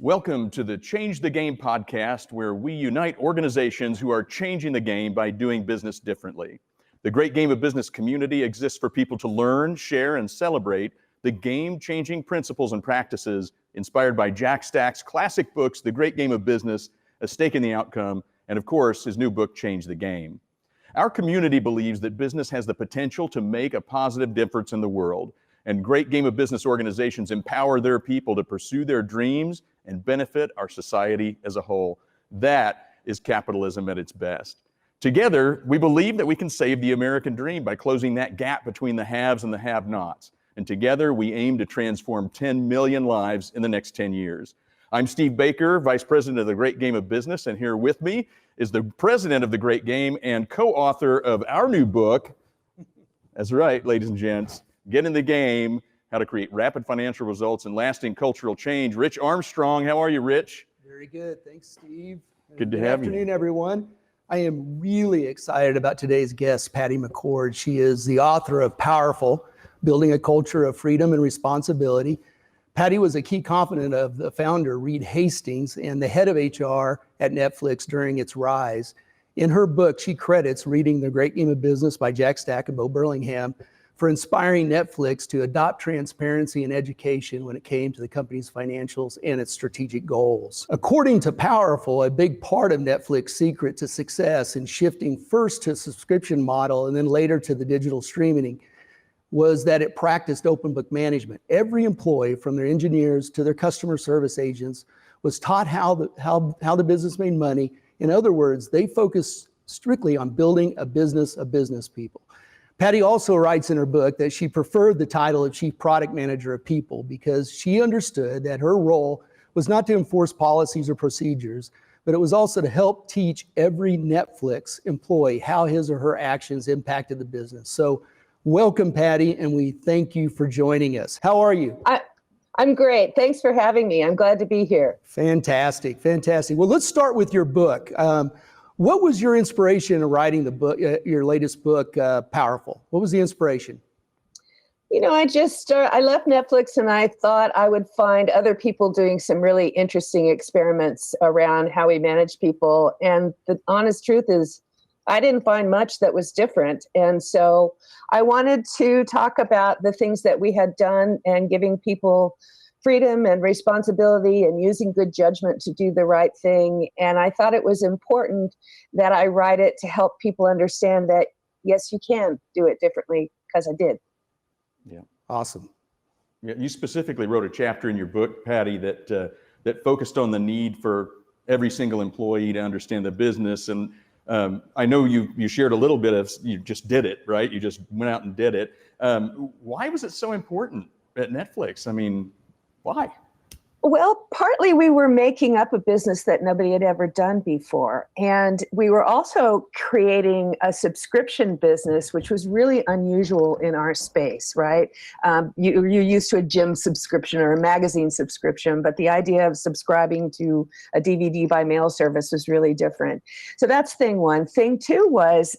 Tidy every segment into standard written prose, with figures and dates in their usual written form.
Welcome to the Change the Game podcast, where we unite organizations who are changing the game by doing business differently. The Great Game of Business community exists for people to learn, share, and celebrate the game-changing principles and practices inspired by Jack Stack's classic books, The Great Game of Business, A Stake in the Outcome, and of course, his new book, Change the Game. Our community believes that business has the potential to make a positive difference in the world, and Great Game of Business organizations empower their people to pursue their dreams and benefit our society as a whole. That is capitalism at its best. Together, we believe that we can save the American dream by closing that gap between the haves and the have-nots. And together, we aim to transform 10 million lives in the next 10 years. I'm Steve Baker, Vice President of the Great Game of Business, and here with me is the President of the Great Game and co-author of our new book. That's right, ladies and gents, Get in the Game, How to Create Rapid Financial Results and Lasting Cultural Change. Rich Armstrong, how are you, Rich? Very good, thanks, Steve. Good to have you. Good afternoon, everyone. I am really excited about today's guest, Patty McCord. She is the author of Powerful, Building a Culture of Freedom and Responsibility. Patty was a key confidant of the founder, Reed Hastings, and the head of HR at Netflix during its rise. In her book, she credits reading The Great Game of Business by Jack Stack and Bo Burlingham for inspiring Netflix to adopt transparency and education when it came to the company's financials and its strategic goals. According to Powerful, a big part of Netflix's secret to success in shifting first to a subscription model and then later to the digital streaming was that it practiced open book management. Every employee, from their engineers to their customer service agents, was taught how the business made money. In other words, they focused strictly on building a business of business people. Patty also writes in her book that she preferred the title of Chief Product Manager of People because she understood that her role was not to enforce policies or procedures, but it was also to help teach every Netflix employee how his or her actions impacted the business. So welcome, Patty, and we thank you for joining us. How are you? I'm great. Thanks for having me. I'm glad to be here. Fantastic, fantastic. Well, let's start with your book. What was your inspiration in writing the book, your latest book, Powerful? What was the inspiration? You know, I left Netflix and I thought I would find other people doing some really interesting experiments around how we manage people. And the honest truth is, I didn't find much that was different. And so I wanted to talk about the things that we had done and giving people freedom and responsibility and using good judgment to do the right thing. And I thought it was important that I write it to help people understand that, yes, you can do it differently, because I did. Yeah. Awesome. Yeah, you specifically wrote a chapter in your book, Patty, that focused on the need for every single employee to understand the business. And I know you shared a little bit of, you just did it, right? You just went out and did it. Why was it so important at Netflix? I mean, why? Well, partly we were making up a business that nobody had ever done before. And we were also creating a subscription business, which was really unusual in our space, right? You're used to a gym subscription or a magazine subscription, but the idea of subscribing to a DVD by mail service was really different. So that's thing one. Thing two was,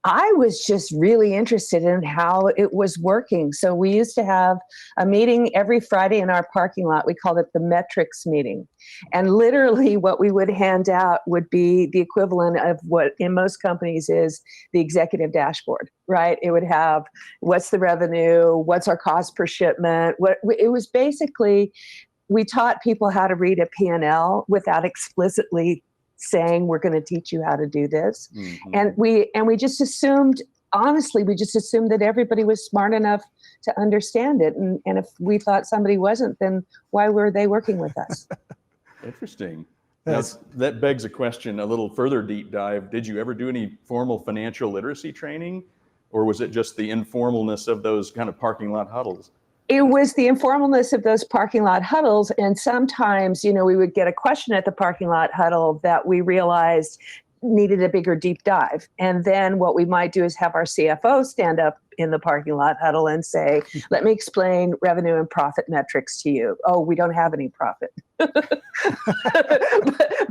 I was just really interested in how it was working. So we used to have a meeting every Friday in our parking lot. We called it the metrics meeting. And literally what we would hand out would be the equivalent of what in most companies is the executive dashboard, right? It would have what's the revenue, what's our cost per shipment. It was basically, we taught people how to read a P&L without explicitly saying we're going to teach you how to do this. Mm-hmm. And we just assumed, honestly, that everybody was smart enough to understand it. And if we thought somebody wasn't, then why were they working with us? Interesting. Now, that begs a question, a little further deep dive. Did you ever do any formal financial literacy training, or was it just the informalness of those kind of parking lot huddles? It was the informalness of those parking lot huddles. And sometimes, we would get a question at the parking lot huddle that we realized needed a bigger deep dive. And then what we might do is have our CFO stand up in the parking lot huddle and say, let me explain revenue and profit metrics to you. Oh, we don't have any profit. but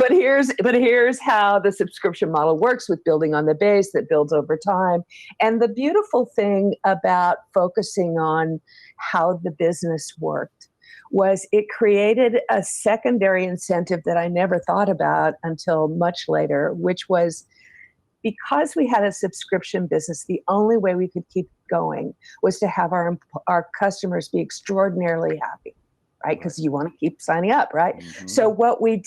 here's how the subscription model works with building on the base that builds over time. And the beautiful thing about focusing on how the business worked was it created a secondary incentive that I never thought about until much later, which was because we had a subscription business, the only way we could keep going was to have our customers be extraordinarily happy, right? Because you want to keep signing up, right? Mm-hmm. So what we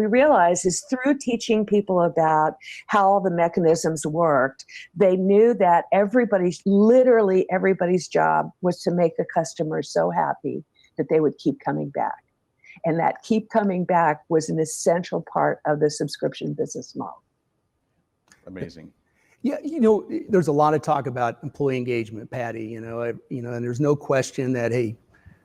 realized is through teaching people about how all the mechanisms worked, they knew that literally everybody's job was to make the customer so happy that they would keep coming back. And that keep coming back was an essential part of the subscription business model. Amazing. Yeah, there's a lot of talk about employee engagement, Patty. And there's no question that, hey,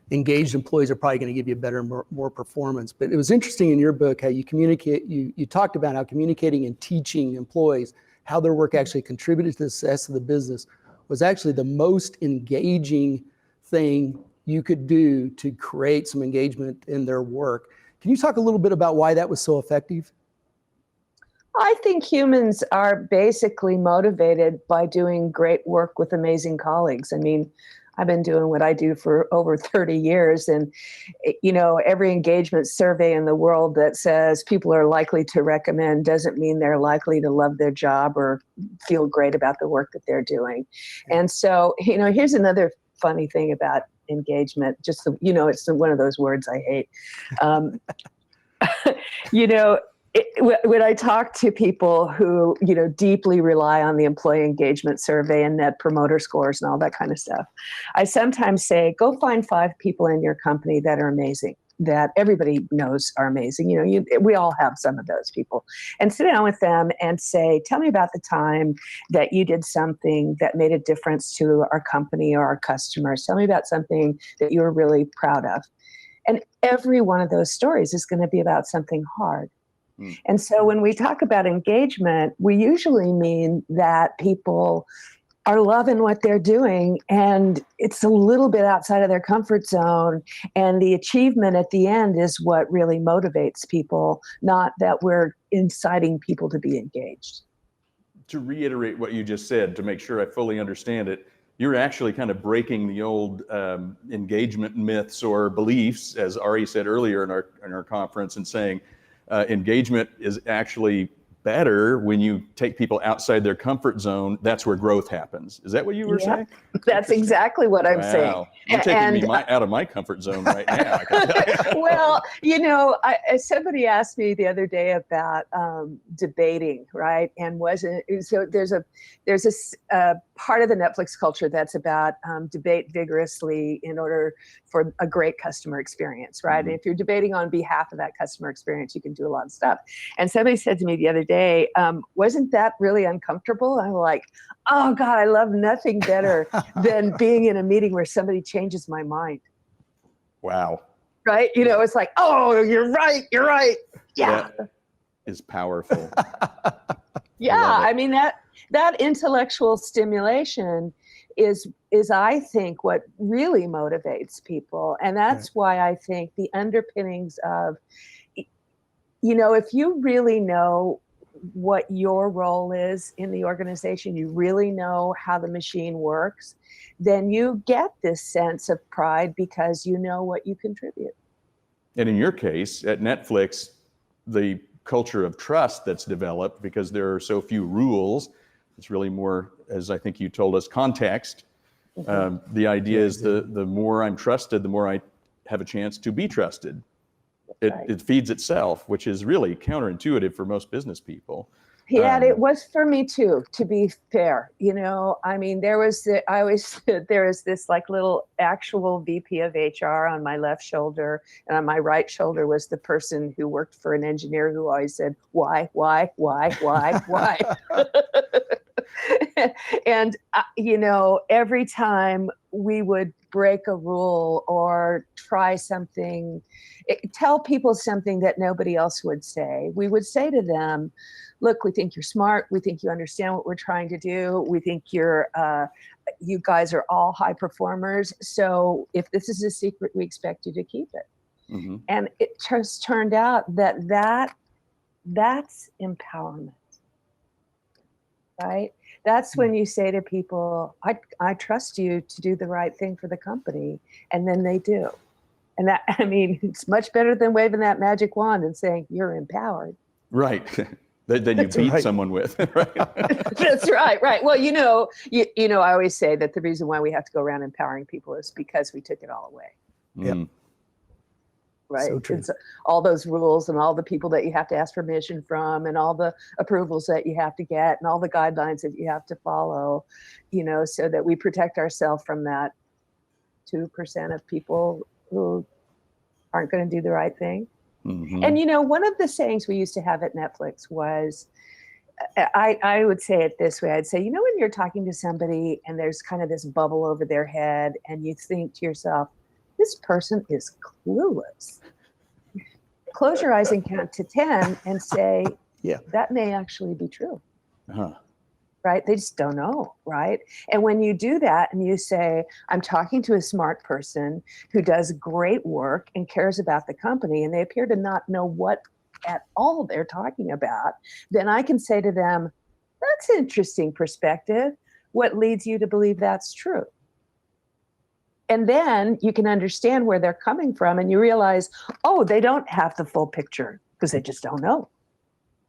engaged employees are probably going to give you better, more performance. But it was interesting in your book how you communicate. You talked about how communicating and teaching employees how their work actually contributed to the success of the business was actually the most engaging thing you could do to create some engagement in their work. Can you talk a little bit about why that was so effective? I think humans are basically motivated by doing great work with amazing colleagues. I mean, I've been doing what I do for over 30 years. And, every engagement survey in the world that says people are likely to recommend doesn't mean they're likely to love their job or feel great about the work that they're doing. And so, here's another funny thing about engagement. Just, it's one of those words I hate. When I talk to people who, deeply rely on the employee engagement survey and net promoter scores and all that kind of stuff, I sometimes say, go find 5 people in your company that are amazing, that everybody knows are amazing. We all have some of those people, and sit down with them and say, tell me about the time that you did something that made a difference to our company or our customers. Tell me about something that you were really proud of. And every one of those stories is going to be about something hard. And so when we talk about engagement, we usually mean that people are loving what they're doing and it's a little bit outside of their comfort zone. And the achievement at the end is what really motivates people, not that we're inciting people to be engaged. To reiterate what you just said, to make sure I fully understand it, you're actually kind of breaking the old engagement myths or beliefs, as Ari said earlier in our conference, and saying, engagement is actually better when you take people outside their comfort zone. That's where growth happens. Is that what you were saying? That's exactly what I'm saying. You're taking me out of my comfort zone right now. Well, somebody asked me the other day about debating, right? And there's a part of the Netflix culture that's about debate vigorously in order for a great customer experience, right? Mm-hmm. And if you're debating on behalf of that customer experience, you can do a lot of stuff. And somebody said to me the other day, wasn't that really uncomfortable? I'm like, oh God, I love nothing better than being in a meeting where somebody changes my mind. Wow. Right? It's like, oh, you're right. Yeah. That is powerful. Yeah. I mean, that intellectual stimulation is I think what really motivates people. And that's why I think the underpinnings of, if you really know what your role is in the organization, you really know how the machine works, then you get this sense of pride because you know what you contribute. And in your case, at Netflix, the culture of trust that's developed, because there are so few rules, it's really more, as I think you told us, context. Mm-hmm. The idea is the more I'm trusted, the more I have a chance to be trusted. It feeds itself, which is really counterintuitive for most business people. Yeah, it was for me too, to be fair. I mean, there was this like little actual VP of HR on my left shoulder, and on my right shoulder was the person who worked for an engineer who always said, why? And, every time we would break a rule or try something, tell people something that nobody else would say, we would say to them, look, we think you're smart. We think you understand what we're trying to do. We think you guys are all high performers. So if this is a secret, we expect you to keep it. Mm-hmm. And it just turned out that's empowerment, right? That's when you say to people, I trust you to do the right thing for the company. And then they do. And that, I mean, it's much better than waving that magic wand and saying you're empowered. Right. Than you beat someone with. Right. That's right. Right. Well, you know, I always say that the reason why we have to go around empowering people is because we took it all away. Yep. Right. So true. It's all those rules and all the people that you have to ask permission from and all the approvals that you have to get and all the guidelines that you have to follow, you know, so that we protect ourselves from that 2% of people who aren't going to do the right thing. Mm-hmm. And, you know, one of the sayings we used to have at Netflix was, I would say it this way. I'd say, you know, when you're talking to somebody and there's kind of this bubble over their head and you think to yourself, this person is clueless. Close your eyes and count to 10 and say, Yeah, that may actually be true. Uh-huh. Right? They just don't know, right? And when you do that and you say, I'm talking to a smart person who does great work and cares about the company, and they appear to not know what at all they're talking about, then I can say to them, that's an interesting perspective. What leads you to believe that's true? And then you can understand where they're coming from and you realize, oh, they don't have the full picture because they just don't know.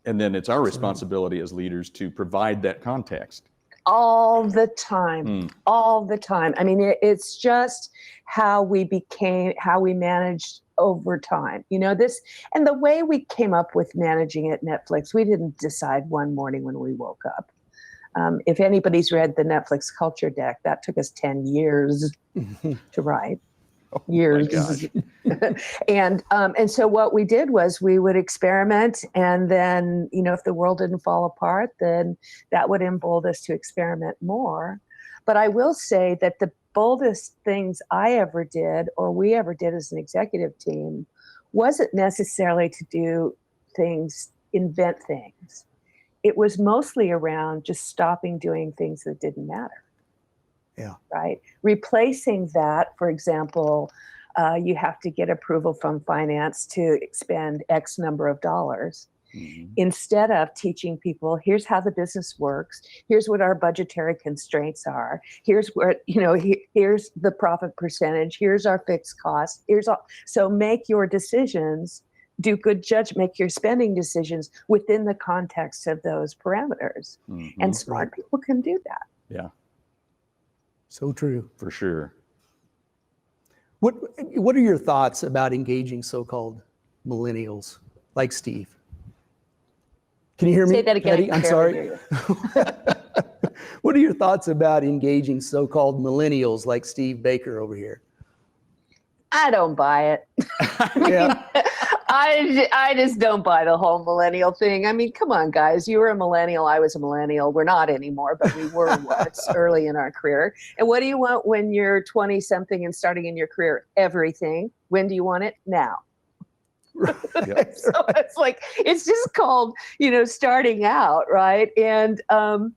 And then it's our responsibility as leaders to provide that context. All the time, all the time. I mean, it's just how we managed over time. You know, this, and the way we came up with managing at Netflix, we didn't decide one morning when we woke up. If anybody's read the Netflix culture deck, that took us 10 years to write. Years. And so what we did was we would experiment, and then, you know, if the world didn't fall apart, then that would embolden us to experiment more. But I will say that the boldest things I ever did, or we ever did as an executive team, wasn't necessarily to do things, invent things. It was mostly around just stopping doing things that didn't matter. Yeah. Right. Replacing that, for example, you have to get approval from finance to expend X number of dollars. Mm-hmm. Instead of teaching people, here's how the business works. Here's what our budgetary constraints are. Here's where, you know, here's the profit percentage. Here's our fixed costs. Here's all. So make your decisions, do good judgment, make your spending decisions within the context of those parameters. Mm-hmm. And smart people can do that. Yeah. So true. For sure. What are your thoughts about engaging so-called millennials like Steve? Can you hear me? Say that again. Patty? I'm sorry. What are your thoughts about engaging so-called millennials like Steve Baker over here? I don't buy it. Yeah. I just don't buy the whole millennial thing. I mean, come on, guys. You were a millennial. I was a millennial. We're not anymore, but we were once early in our career. And what do you want when you're 20-something and starting in your career? Everything. When do you want it? Now. Yep. So it's like, it's just called, you know, starting out, right? And I'm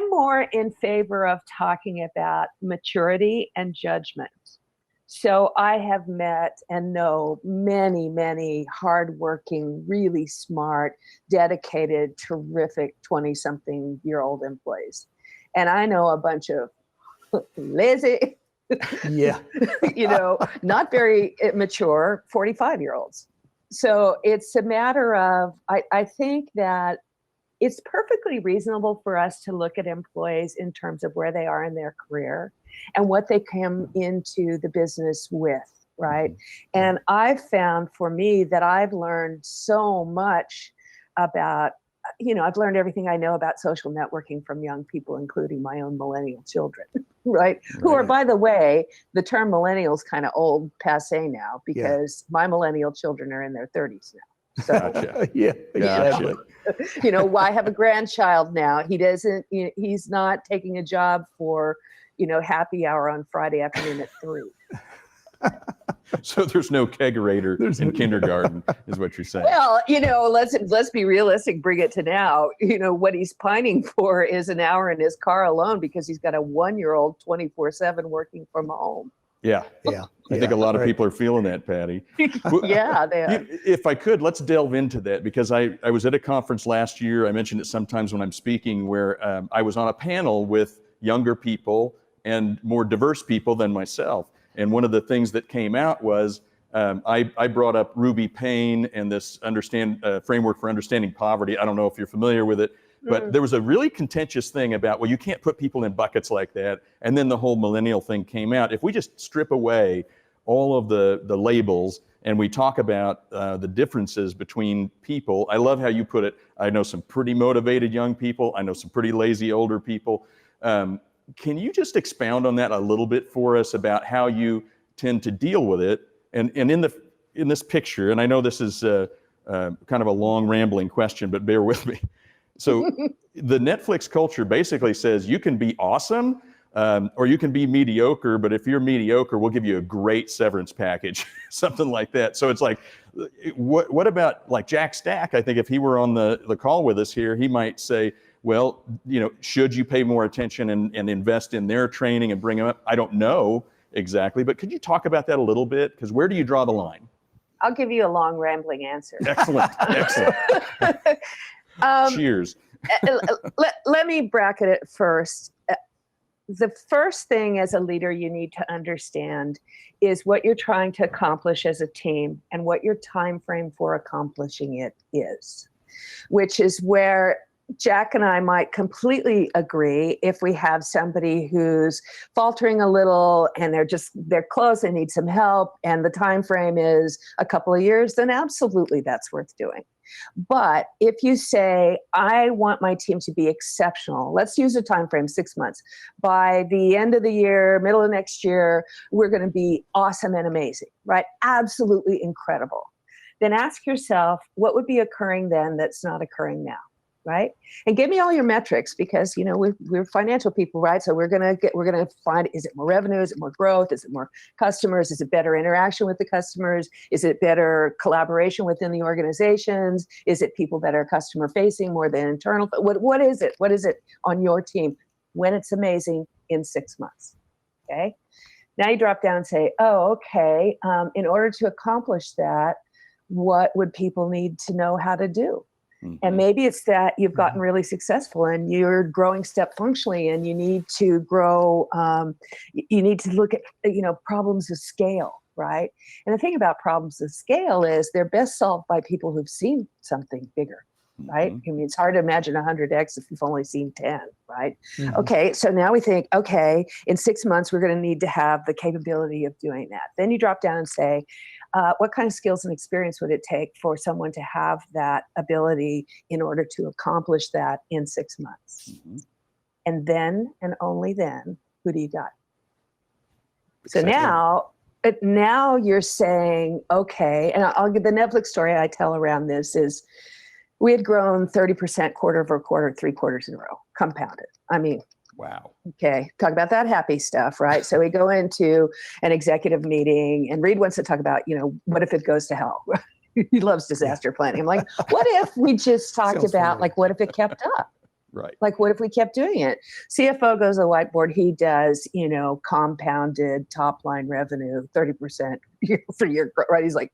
more in favor of talking about maturity and judgment. So I have met and know many, many hardworking, really smart, dedicated, terrific 20-something-year-old employees. And I know a bunch of lazy, yeah, you know, not very mature 45-year-olds. So it's a matter of, I think that it's perfectly reasonable for us to look at employees in terms of where they are in their career and what they come into the business with, right? Mm-hmm. And I've found for me that I've learned so much about, you know, I've learned everything I know about social networking from young people, including my own millennial children, right? Who are, by the way, the term millennial's kind of old, passé now, because my millennial children are in their 30s now. So, Gotcha. Yeah, Gotcha. You know, why have a grandchild now? He doesn't, you know, he's not taking a job for, you know, happy hour on Friday afternoon at 3. So there's no kegerator in kindergarten, is what you're saying. Well, you know, let's be realistic, bring it to now. You know, what he's pining for is an hour in his car alone because he's got a 1-year-old 24/7 working from home. Yeah. I think a lot of people are feeling that, Patty. Yeah, they are. If I could, let's delve into that, because I was at a conference last year. I mentioned it sometimes when I'm speaking, where I was on a panel with younger people and more diverse people than myself. And one of the things that came out was I brought up Ruby Payne and this framework for understanding poverty. I don't know if you're familiar with it, but there was a really contentious thing about, well, you can't put people in buckets like that. And then the whole millennial thing came out. If we just strip away all of the labels and we talk about the differences between people, I love how you put it. I know some pretty motivated young people. I know some pretty lazy older people. Can you just expound on that a little bit for us about how you tend to deal with it? And in this picture, and I know this is kind of a long rambling question, but bear with me. So the Netflix culture basically says you can be awesome or you can be mediocre, but if you're mediocre, we'll give you a great severance package, something like that. So it's like, what about like Jack Stack? I think if he were on the call with us here, he might say, well, should you pay more attention and invest in their training and bring them up? I don't know exactly, but could you talk about that a little bit? Because where do you draw the line? I'll give you a long rambling answer. Excellent, excellent. Cheers. Let me bracket it first. The first thing as a leader you need to understand is what you're trying to accomplish as a team and what your time frame for accomplishing it is, which is where Jack and I might completely agree. If we have somebody who's faltering a little and they're close, they need some help, and the time frame is a couple of years, then absolutely that's worth doing. But if you say, I want my team to be exceptional, let's use a time frame, 6 months. By the end of the year, middle of next year, we're going to be awesome and amazing, right? Absolutely incredible. Then ask yourself, what would be occurring then that's not occurring now? Right? And give me all your metrics, because we're financial people, right? So we're gonna find, is it more revenue? Is it more growth? Is it more customers? Is it better interaction with the customers? Is it better collaboration within the organizations? Is it people that are customer facing more than internal? What is it? What is it on your team when it's amazing in 6 months? Okay. Now you drop down and say, oh, okay. In order to accomplish that, what would people need to know how to do? And maybe it's that you've gotten really successful and you're growing step functionally, and you need to grow. You need to look at problems of scale, right? And the thing about problems of scale is they're best solved by people who've seen something bigger, right? I mean, it's hard to imagine 100x if you've only seen 10, right? Okay, so now we think, okay, in 6 months we're going to need to have the capability of doing that. Then you drop down and say, what kind of skills and experience would it take for someone to have that ability in order to accomplish that in 6 months? And then, and only then, who do you got? So now you're saying, okay, and I'll give the Netflix story I tell around this is we had grown 30% quarter over quarter, 3 quarters in a row, compounded. I mean, wow. Okay, talk about that happy stuff, right? So we go into an executive meeting, and Reed wants to talk about, what if it goes to hell? He loves disaster planning. I'm like, what if we just talked about, like, what if it kept up? Right. Like, what if we kept doing it? CFO goes to the whiteboard. He does, compounded top line revenue, 30% year for year, right? He's like,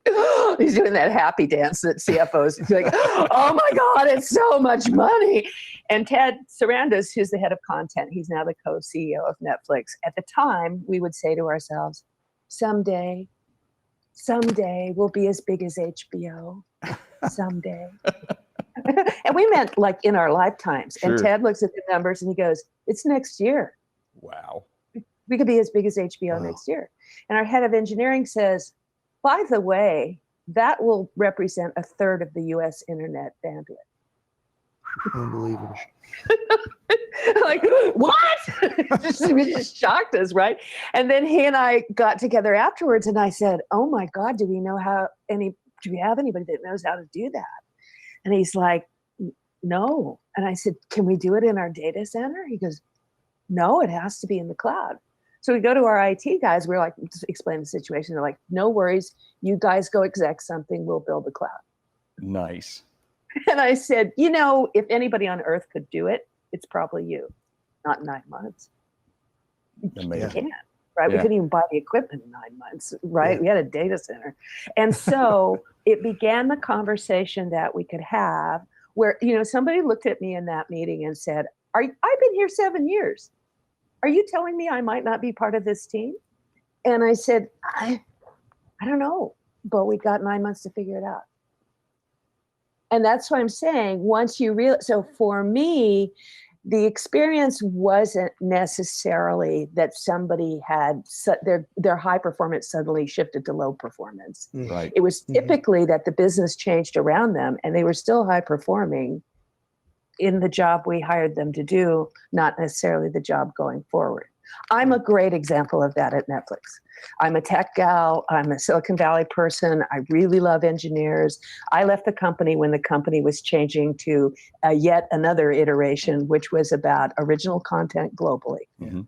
he's doing that happy dance that CFOs. He's like, oh my God, it's so much money. And Ted Sarandos, who's the head of content, he's now the co-CEO of Netflix. At the time, we would say to ourselves, someday we'll be as big as HBO. Someday. And we meant like in our lifetimes. Sure. And Ted looks at the numbers and he goes, it's next year. Wow. We could be as big as HBO next year. And our head of engineering says, by the way, that will represent 1/3 of the US internet bandwidth. Unbelievable. Like, what? It just shocked us, right? And then he and I got together afterwards and I said, oh my God, do we have anybody that knows how to do that? And he's like, no. And I said, can we do it in our data center? He goes, no, it has to be in the cloud. So we go to our IT guys. We're like, explain the situation. They're like, no worries. You guys go exec something. We'll build the cloud. Nice. And I said, if anybody on earth could do it, it's probably you. Not in 9 months. Amazing. You can't. Right? Yeah. We couldn't even buy the equipment in 9 months, right? Yeah. We had a data center. And so it began the conversation that we could have where, somebody looked at me in that meeting and said, I've been here 7 years. Are you telling me I might not be part of this team? And I said, I don't know, but we got 9 months to figure it out. And that's what I'm saying. Once you realize, so for me, the experience wasn't necessarily that somebody had their high performance suddenly shifted to low performance. Right. It was typically that the business changed around them and they were still high performing in the job we hired them to do, not necessarily the job going forward. I'm a great example of that at Netflix. I'm a tech gal. I'm a Silicon Valley person. I really love engineers. I left the company when the company was changing to yet another iteration, which was about original content globally. Mm-hmm.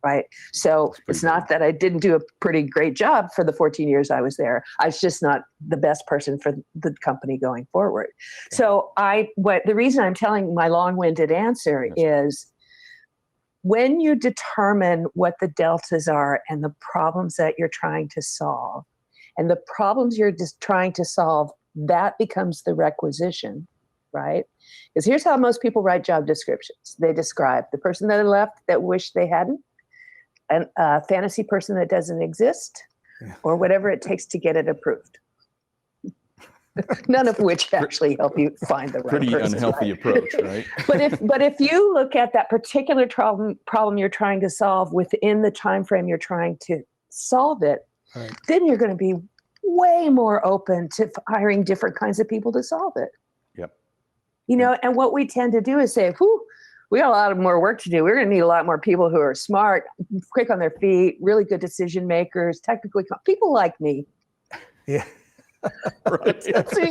Right. So it's not that I didn't do a pretty great job for the 14 years I was there. I was just not the best person for the company going forward. So the reason I'm telling my long-winded answer is, when you determine what the deltas are and the problems that you're trying to solve, and the problems you're just trying to solve, that becomes the requisition, right? Because here's how most people write job descriptions. They describe the person that left that wished they hadn't, a fantasy person that doesn't exist, or whatever it takes to get it approved. None of which actually help you find the right Pretty person, unhealthy approach, right? But if you look at that particular problem you're trying to solve within the time frame you're trying to solve it, then you're going to be way more open to hiring different kinds of people to solve it. Yep. And what we tend to do is say, whew, we got a lot more work to do. We're going to need a lot more people who are smart, quick on their feet, really good decision makers, technically, people like me. Yeah. Right. That's who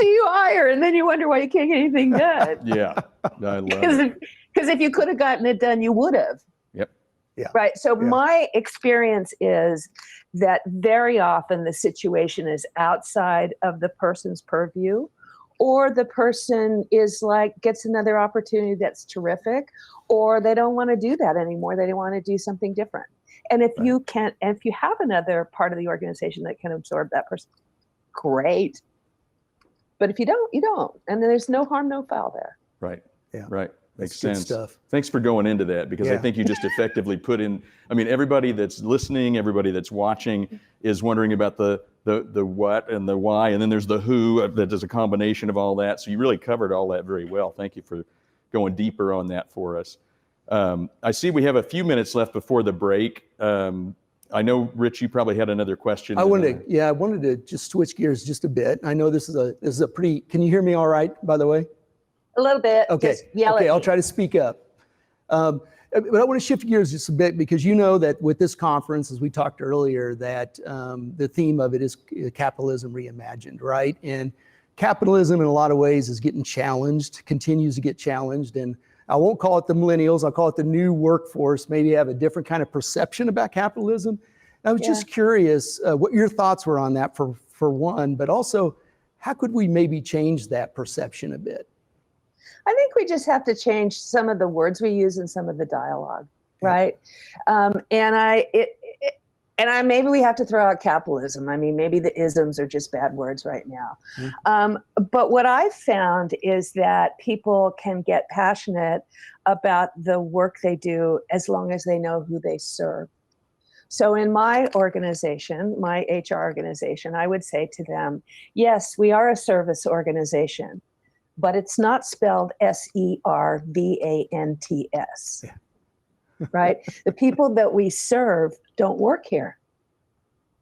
you hire, and then you wonder why you can't get anything done. Yeah, I love it. Because if you could have gotten it done, you would have. Yep. Yeah. Right. So my experience is that very often the situation is outside of the person's purview, or the person is gets another opportunity that's terrific, or they don't want to do that anymore. They don't want to do something different. And if you have another part of the organization that can absorb that person, great. But if you don't, you don't. And then there's no harm, no foul there. Right. Yeah. Right. Makes That's good sense. stuff. Thanks for going into that, because I think you just effectively put in, everybody that's listening, everybody that's watching is wondering about the what and the why, and then there's the who that is a combination of all that. So you really covered all that very well. Thank you for going deeper on that for us. I see we have a few minutes left before the break. I know, Rich, you probably had another question. I wanted to just switch gears just a bit. I know this is a pretty, can you hear me all right, by the way? A little bit. Okay. Just yell at me. I'll try to speak up. But I want to shift gears just a bit, because you know that with this conference, as we talked earlier, that the theme of it is capitalism reimagined, right? And capitalism in a lot of ways is getting challenged, continues to get challenged. And I won't call it the millennials, I'll call it the new workforce, maybe have a different kind of perception about capitalism. I was just curious what your thoughts were on that for one, but also how could we maybe change that perception a bit? I think we just have to change some of the words we use and some of the dialogue, right? Maybe we have to throw out capitalism. Maybe the isms are just bad words right now. But what I've found is that people can get passionate about the work they do as long as they know who they serve. So in my organization, my HR organization, I would say to them, yes, we are a service organization, but it's not spelled SERVANTS, right? The people that we serve don't work here.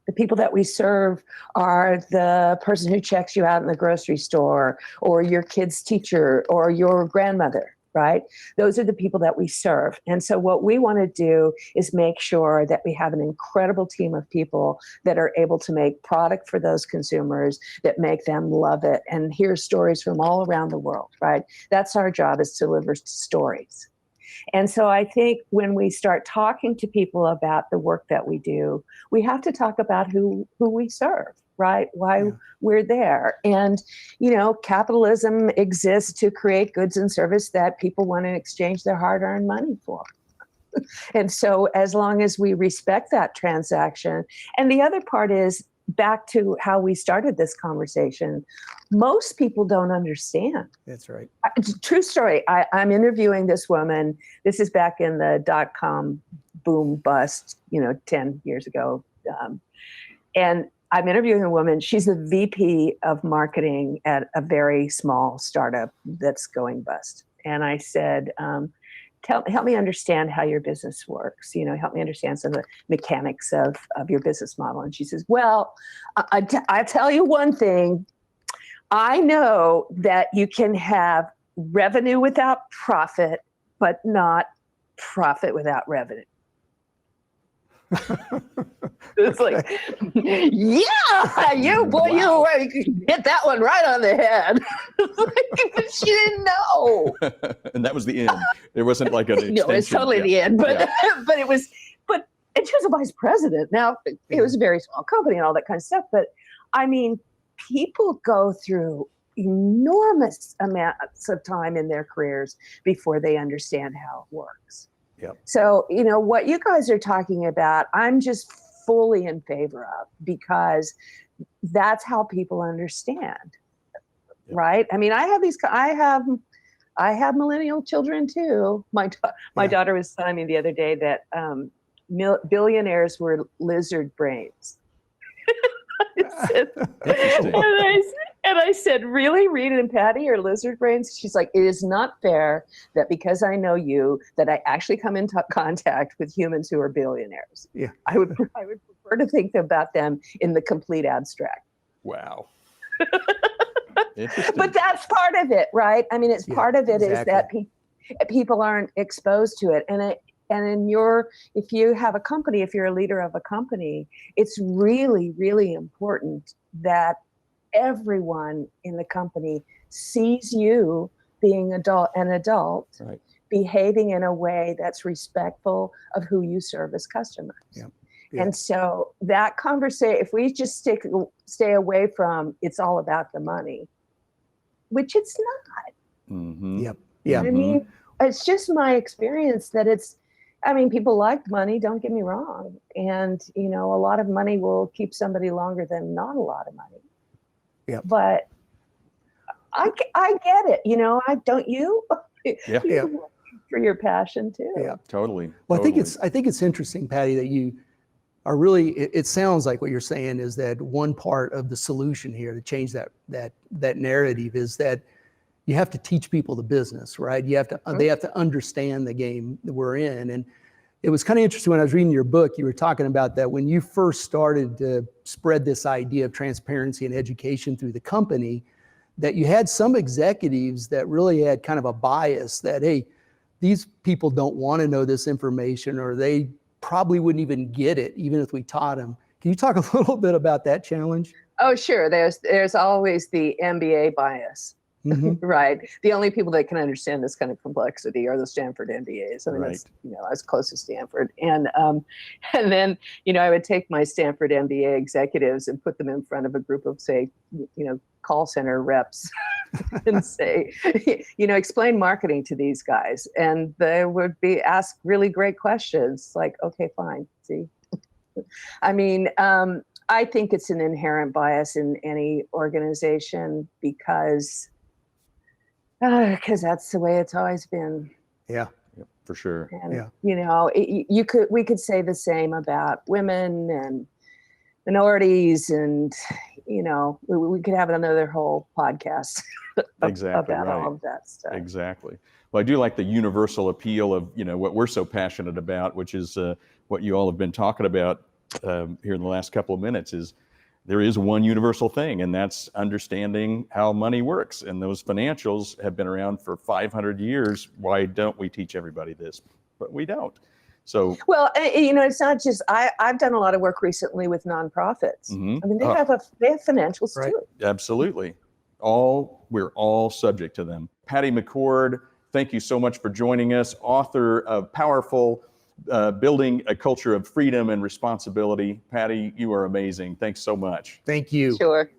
The people that we serve are the person who checks you out in the grocery store, or your kid's teacher, or your grandmother, right? Those are the people that we serve. And so what we want to do is make sure that we have an incredible team of people that are able to make product for those consumers, that make them love it, and hear stories from all around the world, right? That's our job, is to deliver stories. And so I think when we start talking to people about the work that we do, we have to talk about who we serve, right? Why we're there. And, capitalism exists to create goods and service that people want to exchange their hard-earned money for. And so as long as we respect that transaction, and the other part is, back to how we started this conversation, most people don't understand. That's right. True story. I'm interviewing this woman. This is back in the .com boom bust, 10 years ago. And I'm interviewing a woman. She's the VP of marketing at a very small startup that's going bust. And I said, help me understand how your business works. Help me understand some of the mechanics of your business model. And she says, well, I tell you one thing. I know that you can have revenue without profit, but not profit without revenue. It's like, yeah, you hit that one right on the head. But she didn't know. And that was the end. There wasn't like an extension. No, it's totally the end. But and she was a vice president. Now, it was a very small company and all that kind of stuff. But I mean, people go through enormous amounts of time in their careers before they understand how it works. Yep. So, what you guys are talking about, I'm just fully in favor of, because that's how people understand, right? I mean, I have millennial children too. My daughter was telling me the other day that billionaires were lizard brains. And I said, really, Reed and Patty are lizard brains? She's like, it is not fair that because I know you, that I actually come into contact with humans who are billionaires. Yeah. I would prefer to think about them in the complete abstract. Wow. Interesting. But that's part of it, right? I mean, part of it exactly. is that people aren't exposed to it. And if you have a company, if you're a leader of a company, it's really, really important that everyone in the company sees you being an adult, right, behaving in a way that's respectful of who you serve as customers. Yeah. Yeah. And so that conversation, if we just stay away from it's all about the money, which it's not. Mm-hmm. Yep. Yeah. I mean, it's just my experience that people like money, don't get me wrong. And, a lot of money will keep somebody longer than not a lot of money. Yeah. But I get it. Don't you? Yeah. You for your passion too. Yeah. Totally. Well, totally. I think it's interesting, Patty, that you are really, it sounds like what you're saying is that one part of the solution here to change that narrative is that you have to teach people the business, right? They have to understand the game that we're in. And it was kind of interesting when I was reading your book, you were talking about that when you first started to spread this idea of transparency and education through the company, that you had some executives that really had kind of a bias that, hey, these people don't want to know this information, or they probably wouldn't even get it, even if we taught them. Can you talk a little bit about that challenge? Oh, sure. There's always the MBA bias. Mm-hmm. Right. The only people that can understand this kind of complexity are the Stanford MBAs. I mean, right. That's, I was close to Stanford. And then, I would take my Stanford MBA executives and put them in front of a group of, say, call center reps and say, explain marketing to these guys. And they would be asked really great questions like, okay, fine. See, I mean, I think it's an inherent bias in any organization because that's the way it's always been. Yeah, for sure. And, we could say the same about women and minorities, and, we could have another whole podcast exactly, about right. all of that stuff. Exactly. Well, I do like the universal appeal of, what we're so passionate about, which is what you all have been talking about here in the last couple of minutes, is there is one universal thing, and that's understanding how money works. And those financials have been around for 500 years. Why don't we teach everybody this? But we don't. So, well, it's not just, I've done a lot of work recently with nonprofits. Mm-hmm. I mean, they have financials right. too. Absolutely. We're all subject to them. Patty McCord, thank you so much for joining us. Author of Powerful, Building a Culture of Freedom and Responsibility. Patty, you are amazing. Thanks so much. Thank you. Sure.